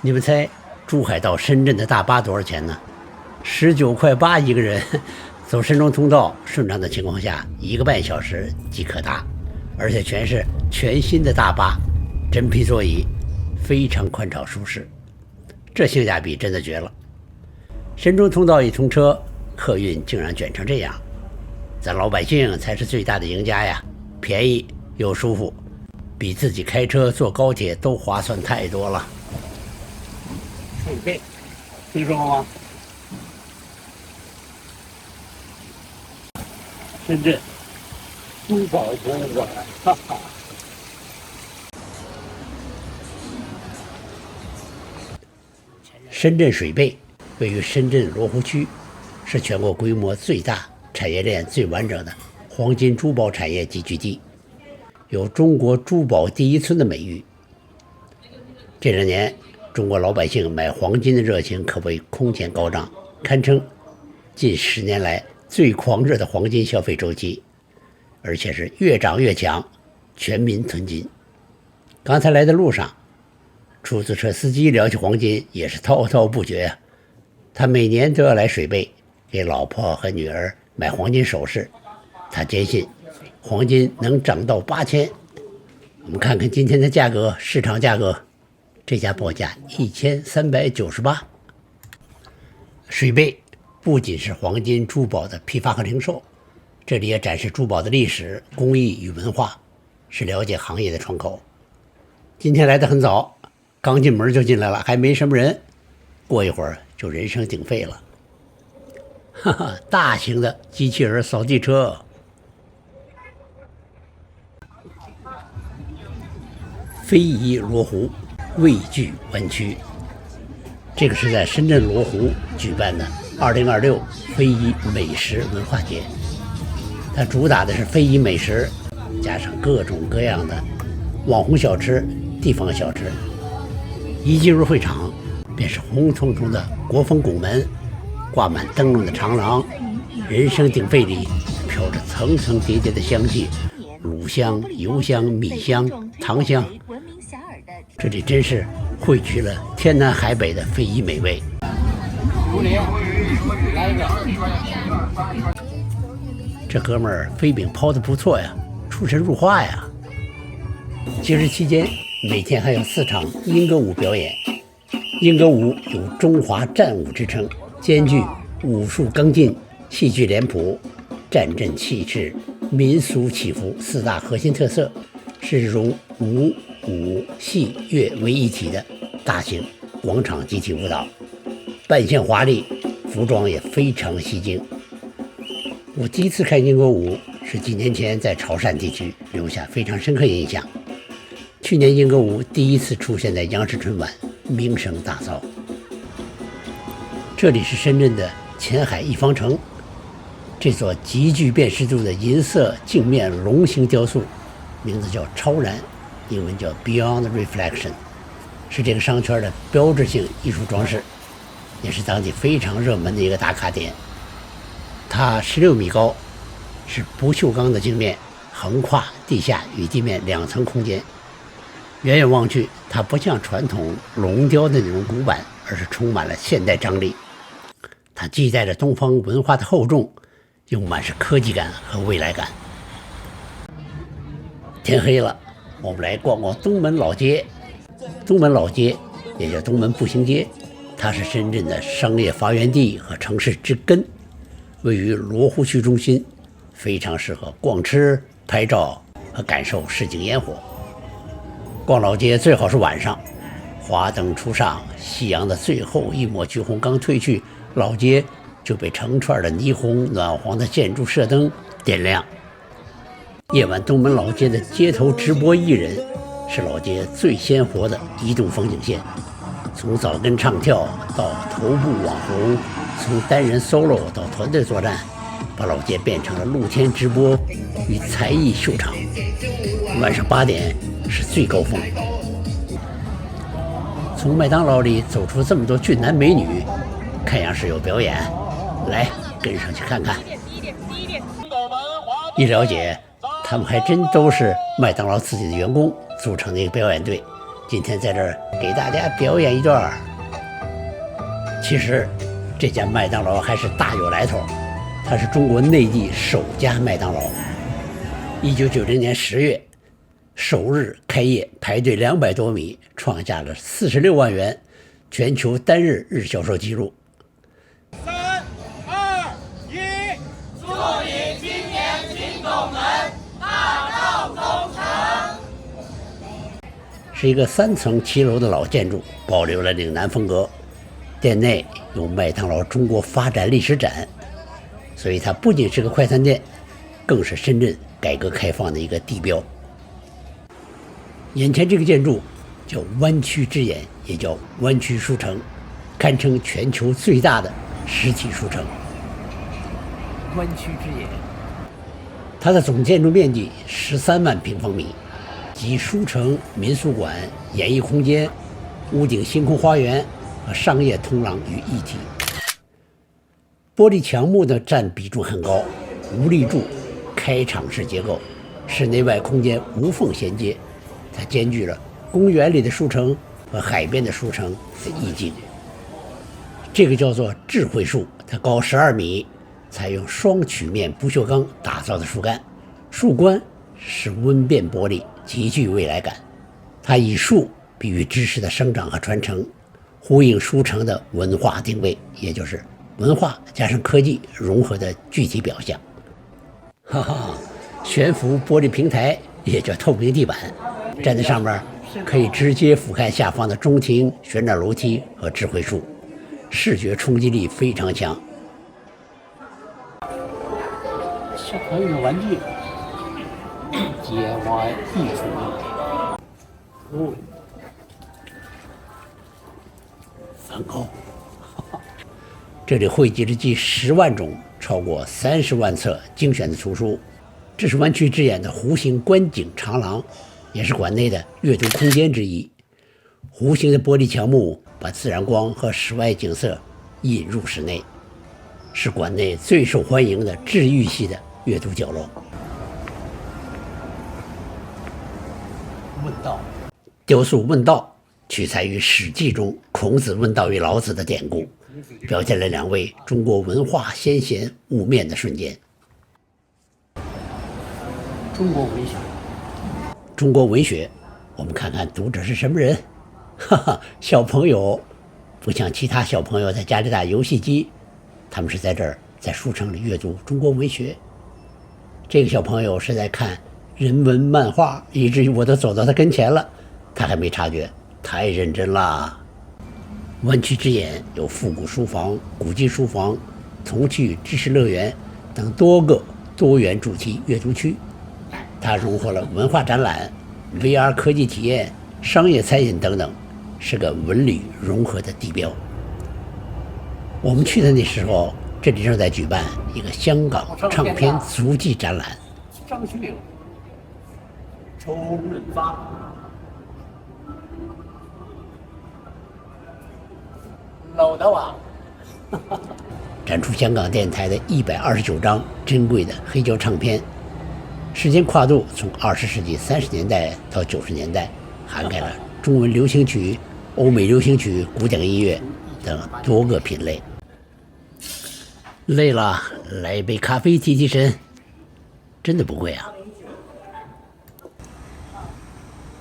你们猜珠海到深圳的大巴多少钱呢？19.8块一个人，走深中通道顺畅的情况下，1个半小时即可达，而且全是全新的大巴，真皮座椅，非常宽敞舒适，这性价比真的绝了。深中通道一通车，客运竟然卷成这样，咱老百姓才是最大的赢家呀！便宜又舒服，比自己开车坐高铁都划算太多了。水贝，听说过吗？深圳珠宝博物馆，哈哈。深圳水贝位于深圳罗湖区，是全国规模最大、产业链最完整的黄金珠宝产业集聚地，有中国珠宝第一村的美誉。这2年，中国老百姓买黄金的热情可谓空前高涨，堪称近10年来最狂热的黄金消费周期，而且是越涨越强，全民囤金。刚才来的路上，出租车司机聊起黄金也是滔滔不绝啊。他每年都要来水贝给老婆和女儿买黄金首饰，他坚信黄金能涨到8000。我们看看今天的价格，市场价格，这家报价1398。水贝不仅是黄金珠宝的批发和零售，这里也展示珠宝的历史、工艺与文化，是了解行业的窗口。今天来得很早，刚进门就进来了，还没什么人，过一会儿就人声鼎沸了。哈哈，大型的机器人扫地车，非遗罗湖畏惧湾区，这个是在深圳罗湖举办的2026非遗美食文化节，它主打的是非遗美食，加上各种各样的网红小吃、地方小吃。一进入会场，便是红彤彤的国风拱门，挂满灯笼的长廊，人声鼎沸里飘着层层叠叠的香气，卤香、油香、米香、糖香，这里真是汇聚了天南海北的非遗美味。来一个，这哥们儿飞饼抛得不错呀，出神入化呀。节日期间每天还有4场莺歌舞表演。莺歌舞有中华战舞之称，兼具武术刚劲、戏剧脸谱、战阵气势、民俗起伏4大核心特色，是融武、舞、戏、乐为一体的大型广场集体舞蹈，扮相华丽，服装也非常吸睛。我第一次看莺歌舞是几年前在潮汕地区，留下非常深刻印象。去年莺歌舞第一次出现在央视春晚，名声大噪。这里是深圳的前海一方城，这座极具辨识度的银色镜面龙形雕塑，名字叫超然，英文叫 Beyond Reflection， 是这个商圈的标志性艺术装饰，也是当地非常热门的一个打卡点。它16米高，是不锈钢的镜面，横跨地下与地面2层空间。远远望去，它不像传统龙雕的那种古板，而是充满了现代张力。它既带着东方文化的厚重，又满是科技感和未来感。天黑了，我们来逛逛东门老街。东门老街也叫东门步行街，它是深圳的商业发源地和城市之根，位于罗湖区中心，非常适合逛吃、拍照和感受市井烟火。逛老街最好是晚上，华灯初上，夕阳的最后一抹橘红刚褪去，老街就被成串的霓虹暖黄的建筑射灯点亮。夜晚东门老街的街头直播艺人是老街最鲜活的移动风景线，从草根唱跳到头部网红，从单人 solo 到团队作战，把老街变成了露天直播与才艺秀场。晚上8点是最高峰。从麦当劳里走出这么多俊男美女，看样是有表演，来跟上去看看。一了解，他们还真都是麦当劳自己的员工组成的一个表演队，今天在这儿给大家表演一段。其实这家麦当劳还是大有来头，它是中国内地首家麦当劳。1990年10月首日开业，排队200多米，创下了46万元全球单日销售纪录。3、2、1，祝你今年金拱门大道东城。是一个3层7楼的老建筑，保留了岭南风格。店内有麦当劳中国发展历史展，所以它不仅是个快餐店，更是深圳改革开放的一个地标。眼前这个建筑叫湾区之眼，也叫湾区书城，堪称全球最大的实体书城。湾区之眼，它的总建筑面积13万平方米，集书城、民宿馆、演艺空间、屋顶星空花园和商业通廊于一体。玻璃墙木的占比重很高，无立柱，开敞式结构，室内外空间无缝衔接，它兼具了公园里的书城和海边的书城的意境。这个叫做智慧树，它高12米，采用双曲面不锈钢打造的树干，树冠是温变玻璃，极具未来感。它以树比喻知识的生长和传承，呼应书城的文化定位，也就是文化加上科技融合的具体表象。哈哈，悬浮玻璃平台也叫透明地板，站在上面可以直接俯瞰下方的中庭、旋转楼梯和智慧树，视觉冲击力非常强。小朋友的玩具，DIY 艺术。梵高，这里汇集了近10万种、超过30万册精选的图书。这是湾区之眼的弧形观景长廊，也是馆内的阅读空间之一。弧形的玻璃墙幕把自然光和室外景色引入室内，是馆内最受欢迎的治愈系的阅读角落。问道，雕塑问道取材于《史记》中孔子问道于老子的典故，表现了2位中国文化先贤悟面的瞬间。中国文学，中国文学，我们看看读者是什么人。哈哈，小朋友不像其他小朋友在家里打游戏机，他们是在这儿在书城里阅读中国文学。这个小朋友是在看人文漫画，以至于我都走到他跟前了，他还没察觉，太认真了。湾区之眼有复古书房、古迹书房、童趣知识乐园等多个多元主题阅读区，它融合了文化展览、VR 科技体验、商业餐饮等等，是个文旅融合的地标。我们去的那时候，这里正在举办一个香港唱片足迹展览。张学友、周润发、老大王，展出香港电台的129张珍贵的黑胶唱片，时间跨度从20世纪30年代到90年代，涵盖了中文流行曲、欧美流行曲、古典音乐等多个品类。累了，来一杯咖啡提提神，真的不贵啊。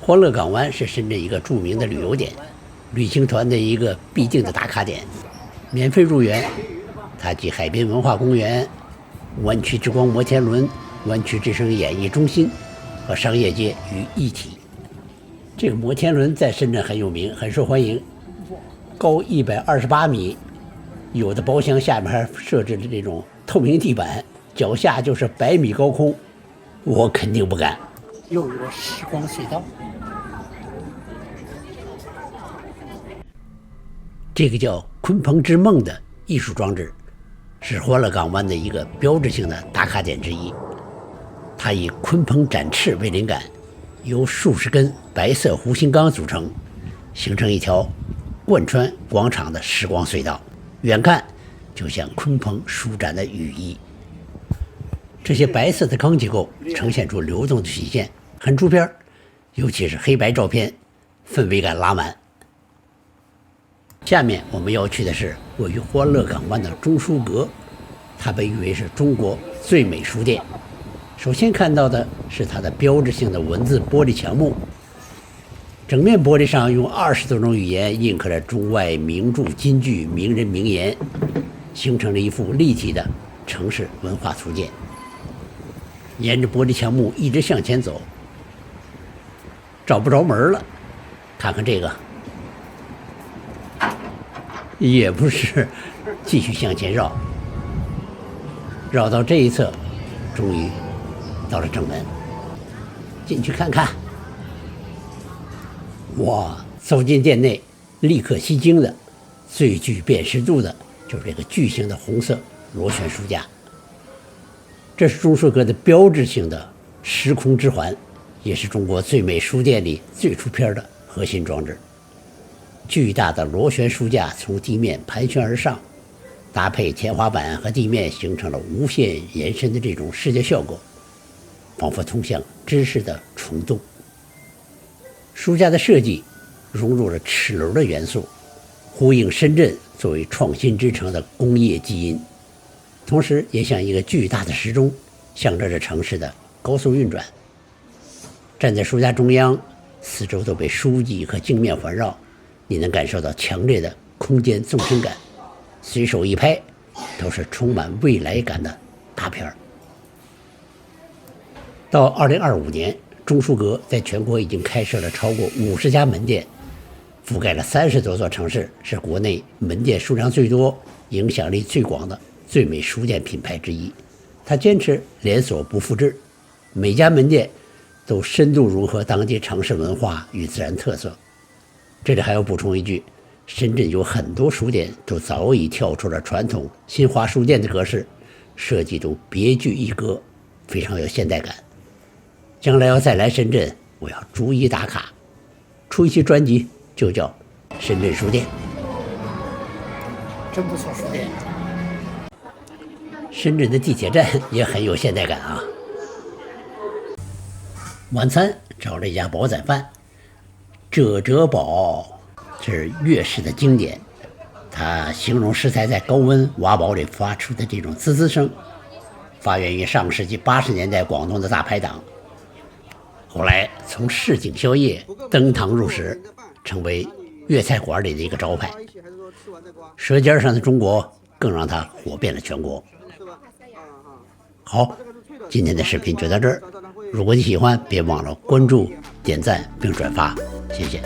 欢乐港湾是深圳一个著名的旅游点，旅行团的一个必定的打卡点，免费入园。它集海滨文化公园、湾区之光摩天轮、湾区之声演艺中心和商业街于一体。这个摩天轮在深圳很有名，很受欢迎，高128米，有的包厢下面还设置了这种透明地板，脚下就是100米高空，我肯定不敢。又有个时光隧道，这个叫鲲鹏之梦的艺术装置，是欢乐港湾的一个标志性的打卡点之一。它以鲲鹏展翅为灵感，由数十根白色弧形钢组成，形成一条贯穿广场的时光隧道，远看就像鲲鹏舒展的羽翼。这些白色的钢结构呈现出流动的曲线，很出片，尤其是黑白照片，氛围感拉满。下面我们要去的是位于欢乐港湾的中书阁，它被誉为是中国最美书店。首先看到的是它的标志性的文字玻璃墙幕，整面玻璃上用20多种语言印刻着中外名著、金句、名人名言，形成了一幅立体的城市文化图鉴。沿着玻璃墙幕一直向前走，找不着门了，看看这个，也不是，继续向前绕，绕到这一侧，终于到了正门，进去看看。哇，走进店内，立刻吸睛的、最具辨识度的就是这个巨型的红色螺旋书架。这是中书阁的标志性的时空之环，也是中国最美书店里最出片的核心装置。巨大的螺旋书架从地面盘旋而上，搭配天花板和地面，形成了无限延伸的这种视觉效果，仿佛通向知识的虫洞。书架的设计融入了齿轮的元素，呼应深圳作为创新之城的工业基因，同时也像一个巨大的时钟，象征着城市的高速运转。站在书架中央，四周都被书籍和镜面环绕，你能感受到强烈的空间纵深感，随手一拍都是充满未来感的大片儿。到2025年，中书阁在全国已经开设了超过50家门店，覆盖了30多座城市，是国内门店数量最多、影响力最广的最美书店品牌之一。它坚持连锁不复制，每家门店都深度融合当地城市文化与自然特色。这里还要补充一句，深圳有很多书店都早已跳出了传统新华书店的格式，设计都别具一格，非常有现代感。将来要再来深圳，我要逐一打卡，出一期专辑就叫深圳书店。真不错，书店。深圳的地铁站也很有现代感啊。晚餐找了一家煲仔饭，浙浙煲是粤式的经典，它形容食材在高温瓦煲里发出的这种滋滋声，发源于上世纪80年代广东的大排档，后来从市井宵夜登堂入室，成为粤菜馆里的一个招牌。舌尖上的中国更让它火遍了全国。好，今天的视频就到这儿，如果你喜欢，别忘了关注、点赞并转发，谢谢。